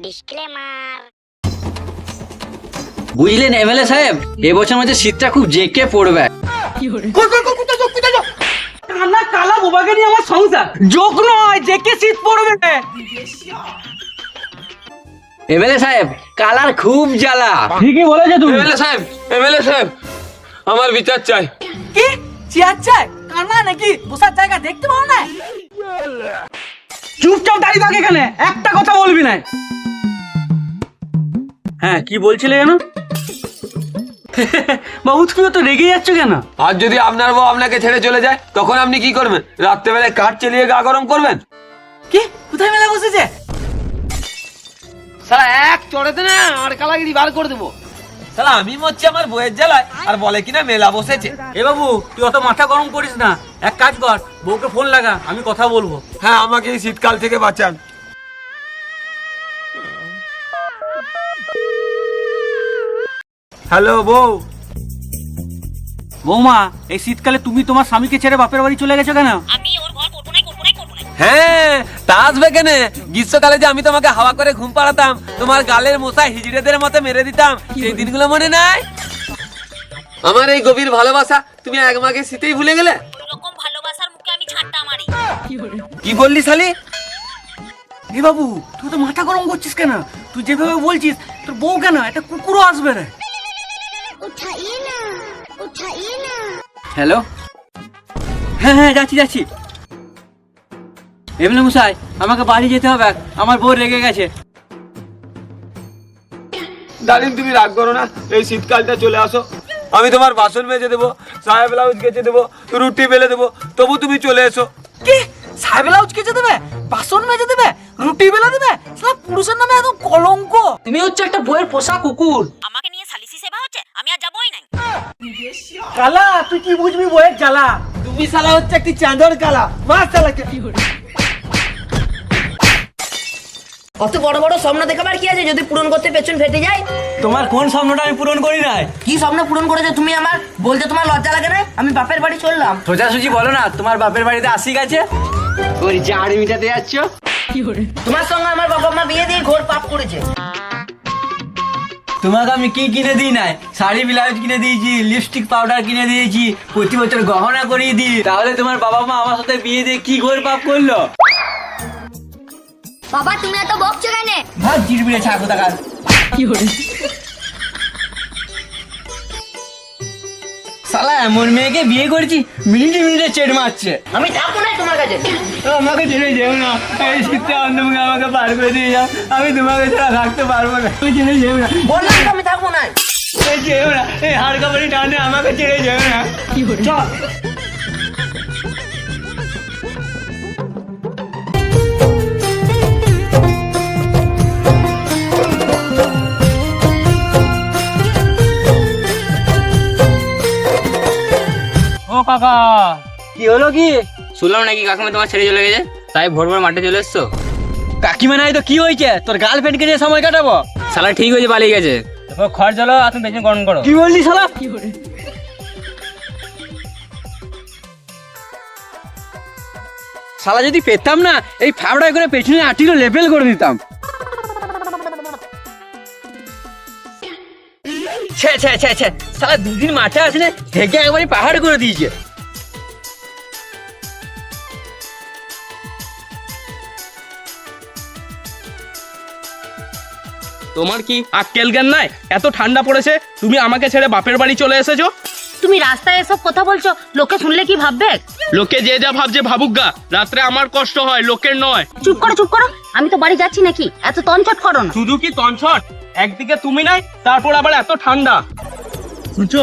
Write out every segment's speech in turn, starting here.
Disclaimer. বুঝলেন MLA সাহেব, এবছর মধ্যে শীতটা খুব জেঁকে পড়বে। কানা কালা বোবাকে নিয়ে আমার সংসার যোগ নয়, জেকে শীত পড়বে। এমএলএ সাহেব, কালার খুব জ্বালা। ঠিকই বলেছে তুমি। এমএলএ সাহেব, আমার বিচার চাই। কি চেয়ার চাই? কানা নাকি বসার জায়গা দেখতে পাও না? চুপচাপ দাঁড়িয়ে থাক এখানে, একটা কথা বলবি না। হ্যাঁ, কি বলছিলে কেন? বাবু তুমি তো রেগে যাচ্ছ কেন? আর যদি আপনার বউ আপনাকে ছেড়ে চলে যায়, তখন আপনি কি করবেন? রাত্রেবেলায় কাঠ চালিয়ে গা গরম করবেন? কি কোথায় মেলা বসেছে? শালা এক চড়েতে না আর কালাগিরি বার করে দেবো। শালা আমি মরছি আমার বউয়ের জ্বালায়, আর বলে কিনা মেলা বসেছে। এ বাবু তুই অত মাথা গরম করিস না, এক কাজ কর, বউকে ফোন লাগা, আমি কথা বলবো। হ্যাঁ, আমাকে এই শীতকাল থেকে বাঁচান। হ্যালো বউ। বৌমা, এই শীতকালে তুমি তোমার স্বামীকে ছেড়ে বাপের বাড়ি চলে গেছো কেন? আমি ওর ঘর করবো না। হ্যাঁ, তা আসবে কেন? গ্রীষ্মকালে যে আমি তোমাকে হাওয়া করে ঘুম পাড়াতাম, তোমার গালের মশা হিজড়েদের মতো মেরে দিতাম, সেই দিনগুলো মনে নাই? আমার এই গভীর ভালোবাসা তুমি এক মাঘে শীতেই ভুলে গেলে? এরকম ভালোবাসার মুখে আমি ঝাঁটা মারি। কি বললি শালি? এ বাবু তুই তো মাথা গরম করছিস কেন? তুই যেভাবে বলছিস তোর বউ কেন একটা কুকুরও আসবে রে। হ্যালো, হ্যাঁ হ্যাঁ যাচ্ছি। এমএলএ মশাই, আমাকে বাড়ি যেতে হবে, আমার বউ রেগে গেছে। ডালিম তুমি রাগ করো না, এই শীতকালটা চলে আসো, আমি তোমার বাসন মেজে দেবো, সাহেব ব্লাউজ কেচে দেবো, রুটি বেলে দেবো, তবু তুমি চলে এসো। কি সাহেব ব্লাউজ কেচে দেবে, বাসন মেজে দেবে, রুটি বেলা দেবে? শালা পুরুষের নামে একদম কলঙ্ক। তুমি হচ্ছে একটা বইয়ের পোষা কুকুর। আমাকে নিয়ে সালিসি সেবা হচ্ছে, আমি আর যাবোই না। কালা তুই কি বুঝবি বইয়ের জ্বালা? তুমি শালা হচ্ছে একটি চাঁদর কালা, মার শালাকে। অত বড় বড় স্বপ্ন দেখাবার কি আছে যদি পূরণ করতে পেছন ফেটে যায়? তোমার কোন স্বপ্নটা আমি পূরণ করি নাই? কি স্বপ্ন পূরণ করেছো তুমি আমার? বলতে তোমার লজ্জা লাগে না? আমি বাপের বাড়ি চললাম। সোজাসুজি বলো না, তোমার বাপের বাড়িতে আসি গেছে, ওই জাড় মিটাতে যাচ্ছ। তোমার সঙ্গে আমার বাবা মা বিয়ে দিয়ে ঘোর পাপ করেছে। তোমাকে আমি কি কিনে দিই নাই? শাড়ি ব্লাউজ কিনে দিয়েছি, লিপস্টিক পাউডার কিনে দিয়েছি, প্রতি বছর গহনা করিয়ে দিই। তাহলে তোমার বাবা মা আমার সাথে বিয়ে দিয়ে কি ঘোর পাপ করলো? বাবা তুমি এত বকছো কেন? ভাত জিরবিড়ে ছাগো টাকা। শালা এমন মেয়েকে বিয়ে করেছি, মিনিটে মিনিটে চেট মারছে। আমি থাকবো না তোমার কাছে। আমাকে ছেড়ে যেও না, এই শীতে অন্ধমুখে আমাকে পার করে দিয়ে যাও, আমি তোমাকে ছাড়া থাকতে পারবো না। তুমি ছেড়ে যেও না, বললাম তো আমি থাকবো না। যেও না, এই হাড় কাপড়ি টানে আমাকে ছেড়ে যেও না। চল। ও কাকা, কি হলো কি? শুনলাম নাকি কাকিমা তোমার ছেড়ে চলে গেছে, তাই ভোর ভোর মাঠে চলে এসছো। কাকিমা নাই তো কি হয়েছে? তোর গার্লফ্রেন্ডকে নিয়ে সময় কাটাবো? শালা ঠিক হয়েছে, পালিয়ে গেছে। খড় চলো, আর তুমি পেছনে গরম করো। কি বললি শালা? শালা যদি পেতাম না, এই ফাবড়ায় করে পেছনে আটিলো লেবেল করে দিতাম। ছে ছে ছে ছে, শালা দুদিন মাঠে আসলে থেকে একবারই পাহাড় করে দিয়েছে। তোমার কি আক্কেল জ্ঞান নাই? এত ঠান্ডা পড়েছে, তুমি আমাকে ছেড়ে বাপের বাড়ি চলে এসেছো। তুমি রাস্তায় এসব কথা বলছো, লোকে শুনলে কি ভাববে? লোকে যে যা ভাবছে ভাবুক গা, রাত্রে আমার কষ্ট হয়, লোকের নয়। চুপ করো, আমি তো বাড়ি যাচ্ছি নাকি, এত তনছট করো না। শুধু কি তনছট, একদিকে তুমি নাই, তারপর আবার এত ঠান্ডা। শুনছো,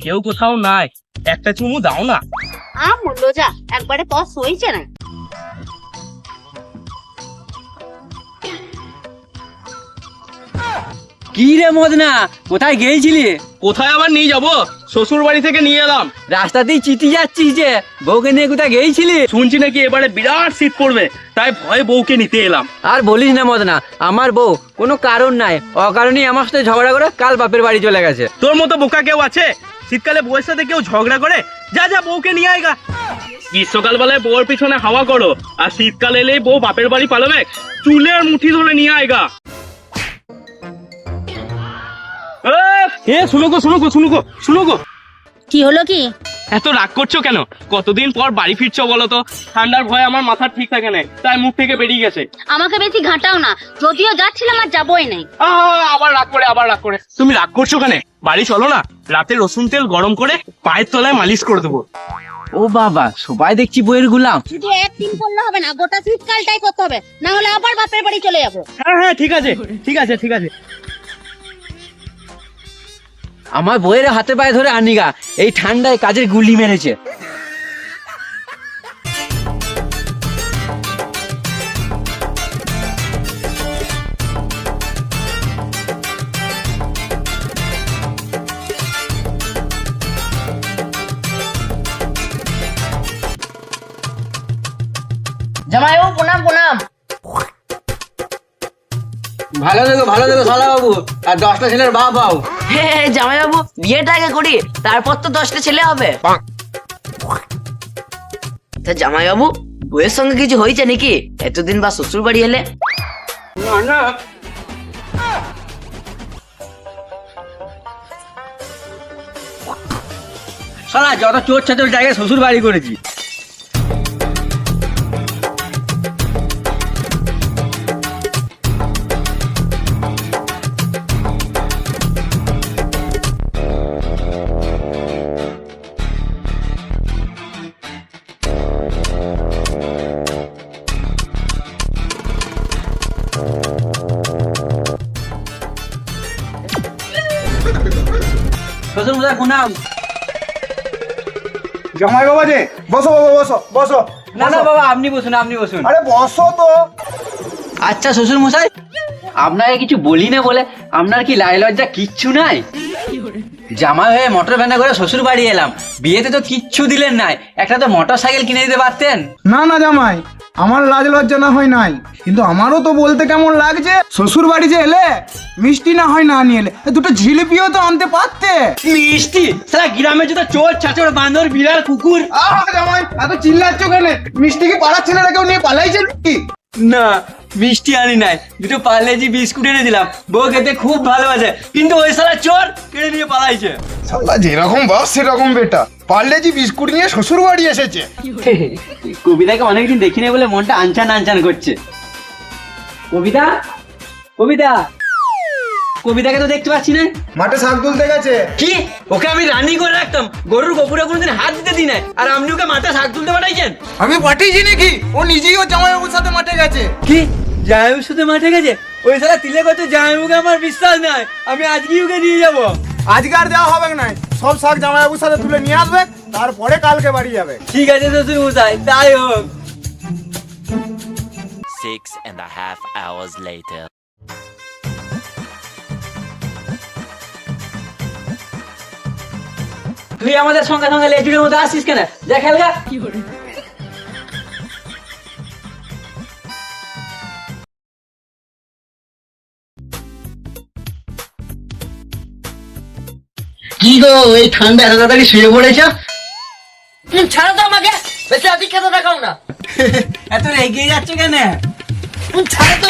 কেউ কোথাও নাই, একটা চুমু দাও না। বললো যা, একবারে পস হয়েছে না। কি রে মদনা, কোথায় গিয়েছিলি? কোথায় আবার নিয়ে যাবো, শ্বশুর বাড়ি থেকে নিয়ে এলাম। রাস্তাতেই চিঠি যাচ্ছিস যে, বউকে নিয়ে কোথায় গিয়েছিলি? শুনছি নাকি এবারে বিরাট শীত পড়বে, তাই ভয়ে বউকে নিতে এলাম। আর বলিস না মদনা, আমার বউ কোনো কারণ নাই, অকারণেই আমার সাথে ঝগড়া করে কাল বাপের বাড়ি চলে গেছে। তোর মতো বোকা কেউ আছে? শীতকালে বউয়ের সাথে কেউ ঝগড়া করে? যা যা বউকে নিয়ে আয়গা। গ্রীষ্মকাল বেলায় বউয়ের পিছনে হাওয়া করো, আর শীতকাল এলেই বউ বাপের বাড়ি পালাবে, চুলের মুঠি ধরে নিয়ে আয়গা। শুনো গো কি হলো কি? এত রাগ করছো কেন? কতদিন পর বাড়ি ফিরছো বলো তো? ঠান্ডার ভয়ে আমার মাথা ঠিক থাকে না, তাই মুখ থেকে বেরিয়ে গেছে। আমাকে বেশি ঘাটাও না, যদিও যাচ্ছিলাম আর যাবোই নাই। আবার রাগ করে তুমি রাগ করছো কেন? বাড়ি চলো না, রাতে রসুন তেল গরম করে পায়ের তলায় মালিশ করে দেবো। ও বাবা, সবাই দেখছি বইয়ের গুলাম। শুধু একদিন করলে হবে না, গোটা শীতকালটাই করতে হবে, না হলে আবার বাপের বাড়ি চলে যাবো। হ্যাঁ ঠিক আছে। আমার বইয়ের হাতে পায়ে ধরে আনিগা, এই ঠান্ডায় কাজের গুলি মেরেছে। জামাইবাবু প্রণাম প্রণাম। ভালো দেখো শালা বাবু, আর 10টা ছেলের বাপ পাও। জামাইবাবু বিয়েটা আগে করি, তারপর তো 10টা ছেলে হবে। তা জামাইবাবু বউয়ের সঙ্গে কিছু হয়েছে নাকি এতদিন বা শ্বশুর বাড়ি এলে? না শালা, যত চোর ছাতর জায়গায় শ্বশুর বাড়ি করেছি। শ্বশুর মশাই প্রণাম। জামাই বাবা যে বসো বাবা, বসো। না বাবা, আপনি বসুন। আরে বসো তো। আচ্ছা শ্বশুর মশাই, আপনাকে কিছু বলি না বলে আপনার কি লাই লজ্জা কিচ্ছু নাই? জামাই হয়ে মোটর ভ্যানে করে শ্বশুর বাড়ি এলাম, বিয়েতে তো কিচ্ছু দিলেন নাই, একটা তো মোটর সাইকেল কিনে দিতে পারতেন। না জামাই, আমার লাজ লজ্জা না হয় নাই, কিন্তু আমারও তো বলতে কেমন লাগছে, শ্বশুর বাড়ি যে এলে মিষ্টি না হয় না নিয়ে এলে দুটো জিলিপিও তো আনতে পারতে। মিষ্টি? সারা গ্রামে যত চোর ছাচড় বান্দর বিড়াল কুকুর। জামাই এত চিল্লাচ্ছ কেন? মিষ্টি কি পাড়ার ছেলেরা কেউ নিয়ে পালাইছে নাকি? না, মিষ্টি আনি নাই, দুটো পার্লেজি বিস্কুট এনে দিলাম, বউ খেতে খুব ভালোবাসে, কিন্তু ওই সারা চোর কেড়ে নিয়ে পালাইছে। শালা যেরকম বাস সেরকম বেটা, পার্লেজি বিস্কুট নিয়ে শ্বশুর বাড়ি এসেছে। কবিতাকে অনেকদিন দেখি না বলে মনটা আনচান করছে। কবিতাকে তো দেখতে পাচ্ছি না। মাঠে শাক তুলতে গেছে। কি? ওকে আমি রানি করে রাখতাম, গরুর গোপুরে কোনোদিন হাত দিতে দিই না, আর আপনি ওকে মাঠে শাক তুলতে পাঠাইছেন? আমি পাঠিয়েছি নাকি? ও নিজেই ও জামাইবাবুর সাথে মাঠে গেছে। কি জামাইবাবুর সাথে মাঠে গেছে? ওই সারা তিলে কত জামাইবাবুকে আমার বিশ্বাস নাই, আমি আজকেই ওকে নিয়ে যাবো। আজকে আর দেওয়া হবে না, সব শাক জামাইবাবুর সাথে তুলে নিয়ে আসবে, তারপরে কালকে বাড়ি যাবে। ঠিক আছে শ্বশুর মশাই, তাই হোক। 6.5 hours later. তুই আমাদের সঙ্গে সঙ্গে লেজুড়ের মধ্যে আসিস কেন? যা খেলগা। কি গো, এই ঠান্ডা এত তাড়াতাড়ি শুয়ে পড়েছ? ছাড়ো তো আমাকে, বেশি অভিজ্ঞতা দেখাও না। এত এগিয়ে যাচ্ছ কেন? ছাড়ো তো,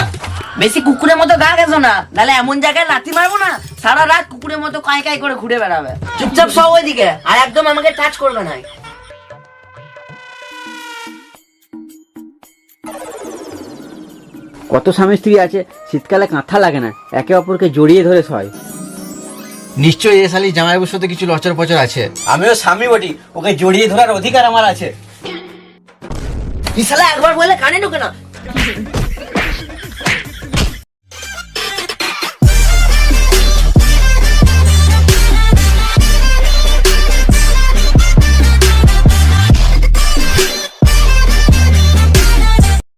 বেশি কুকুরের মতো গা গেছো না, নাহলে এমন জায়গায় লাথি মারবো না সারা রাত কুকুরের মতো কাই করে ঘুরে বেড়াবে। চুপচাপ সব ওইদিকে, আর একদম আমাকে টাচ করবে না। কত স্বামী স্ত্রী আছে, শীতকালে কাঁথা লাগে না, একে অপরকে জড়িয়ে ধরে শয়। নিশ্চয়ই এ শালি জামাইবাবুর সাথে কিছু লচর পচর আছে। আমিও স্বামী বটি, ওকে জড়িয়ে ধরার অধিকার আমার আছে। বিশালা একবার বলে কানে ঢোকে না।